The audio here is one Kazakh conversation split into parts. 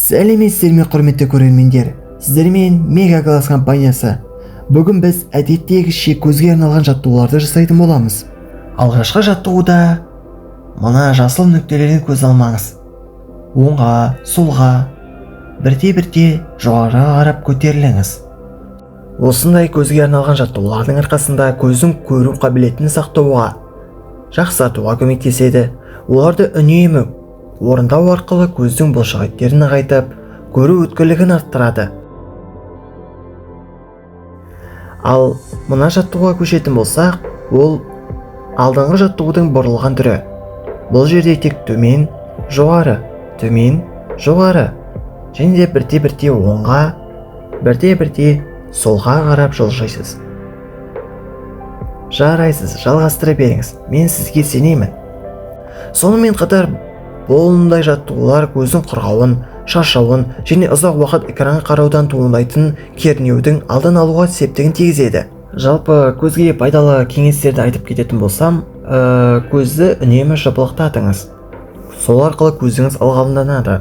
Сәлеметсіздер ме құрметті көрермендер, сіздермен Мегакласс компаниясы. Бүгін біз әдеттегіше көзге арналған жаттығуларды жасайтын боламыз. Алғашқы жаттығуда мына жасыл нүктелерден көз алмаңыз. Оңға, солға, бірте-бірте жоғары қарап көтеріліңіз. Осындай көзге арналған жаттығулардың арқасында көздің көру қабілетін сақтауға, жақсартуға көмектеседі. Оларды үнемі орындау арқылы көздің бұлшықеттерін нығайтып, көру өткірлігін арттырады. Ал мына жаттығуға көшетін болсақ, ол алдыңғы жаттығудың бұрылған түрі. Бұл жерде тек төмен, жоғары, төмен, жоғары, және де бірте-бірте оңға, бірте-бірте солға қарап жылжисыз. Жарайсыз, жалғастыра беріңіз. Мен сізге сенемін. Сонымен қатар бұндай жаттығулар көздің құрғауын, шаршауын және ұзақ уақыт экранға қараудан туындайтын кернеудің алдын алуға септігін тигізеді. Жалпы көзге пайдалы кеңестерді айтып кететін болсам, көзді үнемі жыпылықтатыңыз. Сол арқылы көзіңіз ылғалданады.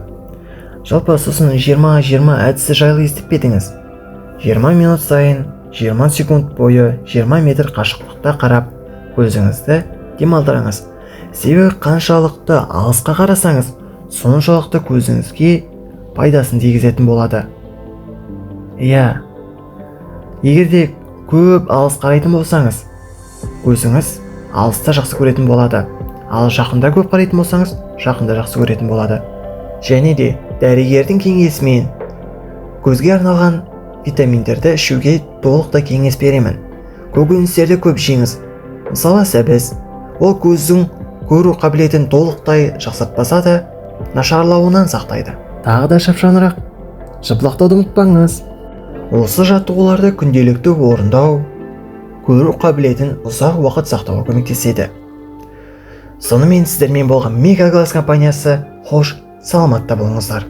Жалпы сосын 20-20 әдісі жайлы естіп пе едіңіз? 20 минут сайын 20 секунд бойы 20 метр қашықтықта қарап көзіңізді демалдырыңыз. Себебі қаншалықты алысқа қарасаңыз, соншалықты көзіңізге пайдасын тигізетін болады. Егерде көп алыс қарайтын болсаңыз, көзіңіз алыста жақсы көретін болады. Ал жақында көп қарайтын болсаңыз, жақында жақсы көретін болады. Және де дәрігердің кеңесімен көзге арналған витаминдерді ішуге толықтай кеңес беремін. Көкөністерді көп жеңіз. Мысалы сәбіз, ол көздің көру қабілетін толықтай жақсартпаса да, нашарлауынан сақтайды. Тағы да шапшаңырақ жыпылықтауды ұмытпаңыз. Осы жаттығуларды күнделікті орындау көру қабілетін ұзақ уақыт сақтауға көмектеседі. Сонымен сіздермен болған Мегакласс компаниясы. Хош, саламатта болыңыздар.